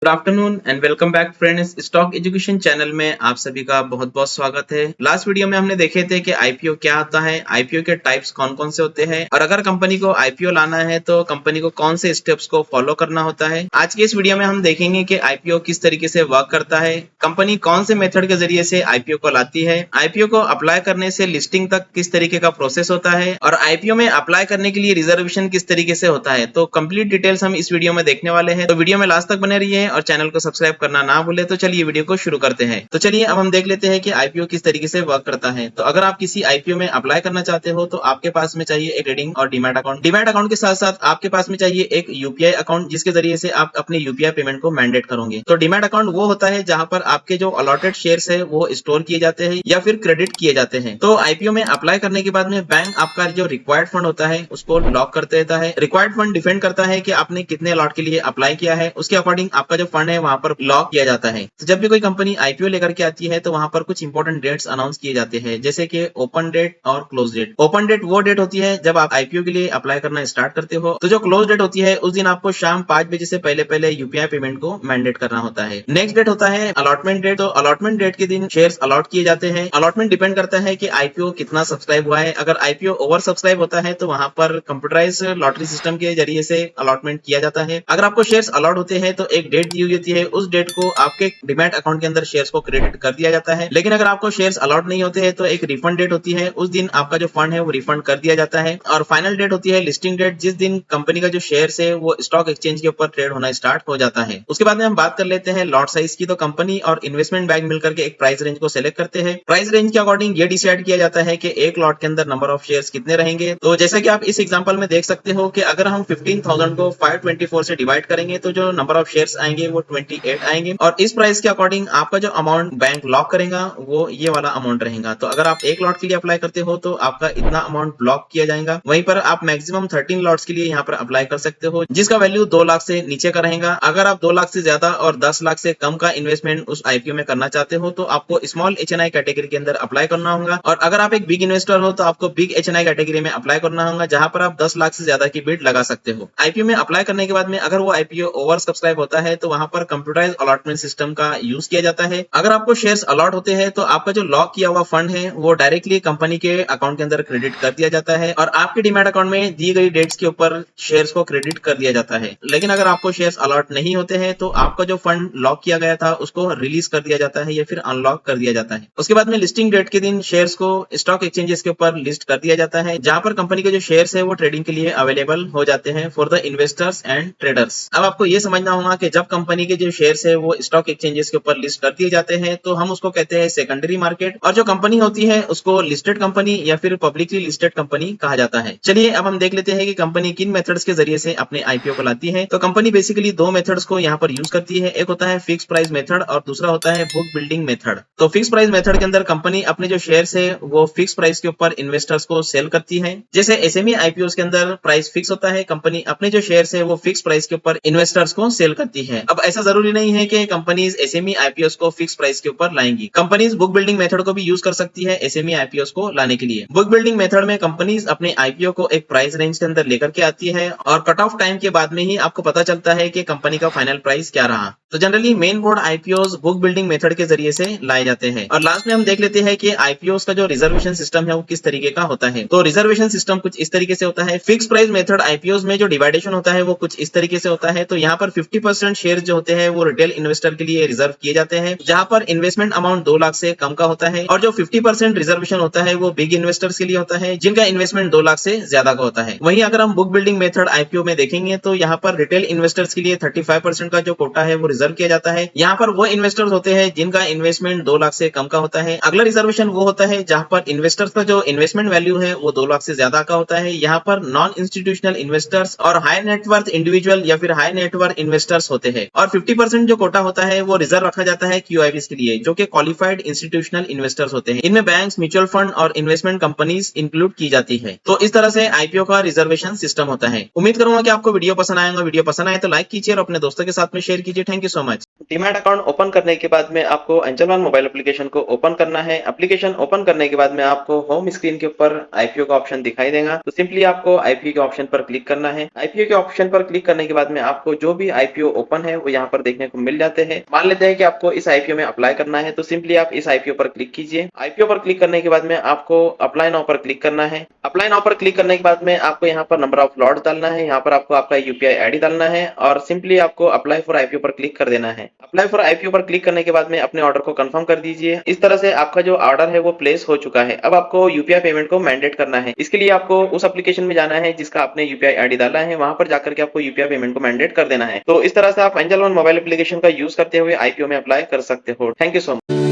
Good afternoon and welcome back friends. Stock education channel में आप सभी का बहुत बहुत स्वागत है। लास्ट वीडियो में हमने देखे थे कि आईपीओ क्या होता है, आईपीओ के टाइप्स कौन कौन से होते हैं और अगर कंपनी को आईपीओ लाना है तो कंपनी को कौन से स्टेप्स को फॉलो करना होता है। आज के इस वीडियो में हम देखेंगे कि आईपीओ किस तरीके से वर्क करता है, कंपनी कौन से मेथड के जरिए से आईपीओ को लाती है, आईपीओ को अप्लाई करने से लिस्टिंग तक किस तरीके का प्रोसेस होता है और आईपीओ में अप्लाई करने के लिए रिजर्वेशन किस तरीके से होता है। तो कंप्लीट डिटेल्स हम इस वीडियो में देखने वाले हैं, तो वीडियो में लास्ट तक बने रहिए और चैनल को सब्सक्राइब करना ना भूले। तो चलिए वीडियो को शुरू करते हैं। तो चलिए अब हम देख लेते हैं कि आईपीओ किस तरीके से वर्क करता है। तो अगर आप किसी आईपीओ में अप्लाई करना चाहते हो तो आपके पास में चाहिए एक ट्रेडिंग और डीमैट अकाउंट। डीमैट अकाउंट के साथ साथ आपके पास में चाहिए एक यूपीआई अकाउंट जिसके जरिए से आप अपने यूपीआई पेमेंट को मैंडेट करोगे। तो डीमैट अकाउंट वो होता है जहां पर आपके जो अलॉटेड शेयर्स है वो स्टोर किए जाते हैं या फिर क्रेडिट किए जाते हैं। तो आईपीओ में अप्लाई करने के बाद में बैंक आपका जो रिक्वायर्ड फंड होता है उसको लॉक कर देता है। रिक्वायर्ड फंड डिपेंड करता है कि आपने कितने अलॉट के लिए अप्लाई किया है, उसके अकॉर्डिंग आपका जो फंड है वहां पर लॉक किया जाता है। तो जब भी कोई कंपनी आईपीओ लेकर के आती है तो वहां पर कुछ इंपॉर्टेंट डेट्स अनाउंस किए जाते हैं, जैसे कि ओपन डेट और क्लोज डेट। ओपन डेट वो डेट होती है जब आप आईपीओ के लिए अप्लाई करना स्टार्ट करते हो। तो जो क्लोज डेट होती है उस दिन आपको शाम 5 बजे से पहले पहले यूपीआई पेमेंट को मैंडेट करना होता है। नेक्स्ट डेट होता है अलॉटमेंट डेट। तो अलॉटमेंट डेट के दिन शेयर्स अलॉट किए जाते हैं। अलॉटमेंट डिपेंड करता है कि आईपीओ कितना सब्सक्राइब हुआ है। अगर आईपीओ ओवर सब्सक्राइब होता है तो वहां पर कंप्यूटराइज लॉटरी सिस्टम के जरिए से अलॉटमेंट किया जाता है। अगर आपको शेयर्स अलॉट होते हैं तो एक डेट दी हुई होती है, उस डेट को आपके डीमैट अकाउंट के अंदर शेयर्स को क्रेडिट कर दिया जाता है। लेकिन अगर आपको शेयर्स अलॉट नहीं होते हैं तो एक रिफंड डेट होती है, उस दिन आपका जो फंड है वो रिफंड कर दिया जाता है। और फाइनल डेट होती है लिस्टिंग डेट, जिस दिन कंपनी का जो शेयर्स है वो स्टॉक एक्सचेंज के ऊपर ट्रेड होना स्टार्ट हो जाता है। उसके बाद में हम बात कर लेते हैं लॉट साइज की। तो कंपनी और इन्वेस्टमेंट बैंक मिलकर के एक प्राइस रेंज को सिलेक्ट करते हैं। प्राइस रेंज के अकॉर्डिंग ये डिसाइड किया जाता है कि एक लॉट के अंदर नंबर ऑफ शेयर्स कितने रहेंगे। तो जैसा कि आप इस एग्जांपल में देख सकते हो कि अगर हम 15,000 को 524 से डिवाइड करेंगे तो जो नंबर ऑफ शेयर्स आएंगे वो 28 आएंगे और इस प्राइस के अकॉर्डिंग आपका जो अमाउंट बैंक लॉक करेगा वो ये वाला अमाउंट रहेगा। तो अगर आप एक लॉट के लिए अप्लाई करते हो तो आपका इतना अमाउंट ब्लॉक किया जाएगा। वहीं पर आप मैक्सिमम 13 लॉट्स के लिए यहाँ पर अप्लाई कर सकते हो जिसका वैल्यू 2 लाख से नीचे का रहेगा। अगर आप 2 लाख से ज्यादा और 10 लाख से कम का इन्वेस्टमेंट उस आईपीओ में करना चाहते हो तो आपको स्मॉल एचएनआई कैटेगरी के अंदर अप्लाई करना होगा। और अगर आप एक बिग इन्वेस्टर हो तो आपको बिग एचएनआई कैटेगरी में अप्लाई करना होगा जहां पर आप 10 लाख से ज्यादा की बिड लगा सकते हो। आईपीओ में अप्लाई करने के बाद में अगर वो आईपीओ ओवर सब्सक्राइब होता है तो वहां पर कंप्यूटराइज अलॉटमेंट सिस्टम का यूज किया जाता है। अगर आपको शेयर्स अलॉट होते हैं तो आपका जो लॉक किया हुआ फंड है वो डायरेक्टली कंपनी के अकाउंट के अंदर क्रेडिट कर दिया जाता है और आपके डीमैट अकाउंट में दी गई डेट्स के ऊपर शेयर्स को क्रेडिट कर दिया जाता है। लेकिन अगर आपको शेयर्स अलॉट नहीं होते हैं तो आपका जो फंड लॉक किया गया था उसको रिलीज कर दिया जाता है या फिर अनलॉक कर दिया जाता है। उसके बाद में लिस्टिंग डेट के दिन शेयर्स को स्टॉक एक्सचेंजेस के ऊपर लिस्ट कर दिया जाता है जहां पर कंपनी के जो शेयर्स है वो ट्रेडिंग के लिए अवेलेबल हो जाते हैं for the investors and traders. अब आपको ये समझना होगा कि जब कंपनी के जो शेयर्स है वो स्टॉक एक्सचेंजेस के ऊपर लिस्ट कर दिए जाते हैं तो हम उसको कहते हैं सेकेंडरी मार्केट और जो कंपनी होती है उसको लिस्टेड कंपनी या फिर पब्लिकली लिस्टेड कंपनी कहा जाता है। चलिए अब हम देख लेते हैं कि कंपनी किन मेथड्स के जरिए से अपने आईपीओ को लाती है। तो कंपनी बेसिकली दो मेथड्स को यहाँ पर यूज करती है, एक होता है फिक्स प्राइस मेथड और दूसरा होता है बुक बिल्डिंग मेथड। तो फिक्स प्राइस मेथड के अंदर कंपनी अपने जो शेयर्स है वो फिक्स प्राइस के ऊपर इन्वेस्टर्स को सेल करती है। जैसे एसएमई आईपीओ के अंदर प्राइस फिक्स होता है, कंपनी अपने जो शेयर्स है वो फिक्स प्राइस के ऊपर इन्वेस्टर्स को सेल करती है। अब ऐसा जरूरी नहीं है कि कंपनीज एसएमई आईपीओ को फिक्स प्राइस के ऊपर लाएंगी, कंपनीज बुक बिल्डिंग मेथड को भी यूज कर सकती है एसएमई आईपीओ को लाने के लिए। बुक बिल्डिंग मेथड में कंपनीज अपने आईपीओ को एक प्राइस रेंज के अंदर लेकर के आती है और कट ऑफ टाइम के बाद में ही आपको पता चलता है कि कंपनी का फाइनल प्राइस क्या रहा। तो generally main board IPO book building method के जरिए से लाए जाते हैं। और लास्ट में हम देख लेते हैं कि आईपीओ का जो रिजर्वेशन सिस्टम है वो किस तरीके का होता है। तो रिजर्वेशन सिस्टम कुछ इस तरीके से होता है। फिक्स प्राइस मेथड आईपीओ में जो डिवाइडेशन होता है वो कुछ इस तरीके से होता है। तो यहाँ पर 50% शेयर जो होते हैं वो रिटेल इन्वेस्टर के लिए रिजर्व किए जाते हैं जहां पर इन्वेस्टमेंट अमाउंट 2 लाख से कम का होता है और जो 50% रिजर्वेशन होता है वो बिग इन्वेस्टर्स के लिए होता है जिनका इन्वेस्टमेंट 2 लाख से ज्यादा का होता है। वहीं अगर हम बुक बिल्डिंग मेथड आईपीओ में देखेंगे तो यहाँ पर रिटेल इन्वेस्टर्स के लिए 35% का जो कोटा है वो रिजर्व किया जाता है। यहाँ पर वो इन्वेस्टर्स होते हैं जिनका इन्वेस्टमेंट 2 लाख से कम का होता है। अगला रिजर्वेशन वो होता है जहां पर इन्वेस्टर्स का जो इन्वेस्टमेंट वैल्यू है वो 2 लाख से ज्यादा का होता है। यहाँ पर नॉन इंस्टीट्यूशनल इन्वेस्टर्स और हाई नेटवर्थ इंडिविजुअल या फिर हाई नेटवर्थ इन्वेस्टर्स होते हैं। और 50% जो कोटा होता है वो रिजर्व रखा जाता है क्यूआईबीज के लिए जो कि क्वालिफाइड इंस्टीट्यूशनल इन्वेस्टर्स होते हैं। इनमें बैंक्स, म्यूचुअल फंड और इन्वेस्टमेंट कंपनीज इंक्लूड की जाती है। तो इस तरह से आईपीओ का रिजर्वेशन सिस्टम होता है। उम्मीद करूंगा कि आपको वीडियो पसंद आएगा। वीडियो पसंद आए तो लाइक कीजिए और अपने दोस्तों के साथ में शेयर कीजिए। Thank you so much. Demat account open करने के बाद में आपको एंजल वन मोबाइल एप्लीकेशन को ओपन करना है। एप्लीकेशन ओपन करने के बाद में आपको होम स्क्रीन के ऊपर आईपीओ का ऑप्शन दिखाई देगा। तो सिंपली आपको आईपीओ के ऑप्शन पर क्लिक करना है। आईपीओ के ऑप्शन पर क्लिक करने के बाद में आपको जो भी आईपीओ ओपन है है वो यहाँ पर देखने को मिल जाते हैं। मान लेते हैं कि आपको इस आईपीओ में अप्लाई करना है, तो सिंपली आप इस आईपीओ पर क्लिक कीजिए। आईपीओ पर क्लिक करने के बाद में आपको अप्लाई नाउ पर क्लिक करना है। अप्लाई नाउ पर क्लिक करने के बाद में आपको यहाँ पर नंबर ऑफ लॉट्स डालना है, यहाँ पर आपको आपका यूपीआई आईडी डालना है और सिंपली आपको अप्लाई फॉर आईपीओ पर क्लिक कर देना है। अप्लाई फॉर आईपीओ पर क्लिक करने के बाद में अपने ऑर्डर को कंफर्म कर दीजिए। इस तरह से आपका जो ऑर्डर है वो प्लेस हो चुका है। अब आपको यूपीआई पेमेंट को मैंडेट करना है। इसके लिए आपको उस एप्लीकेशन में जाना है जिसका आपने यूपीआई आईडी डाला है, वहां पर जाकर के आपको यूपीआई पेमेंट को मैंडेट कर देना है। तो इस तरह से आप एंजल वन मोबाइल एप्लीकेशन का यूज करते हुए आईपीओ में अप्लाई कर सकते हो। Thank you so much.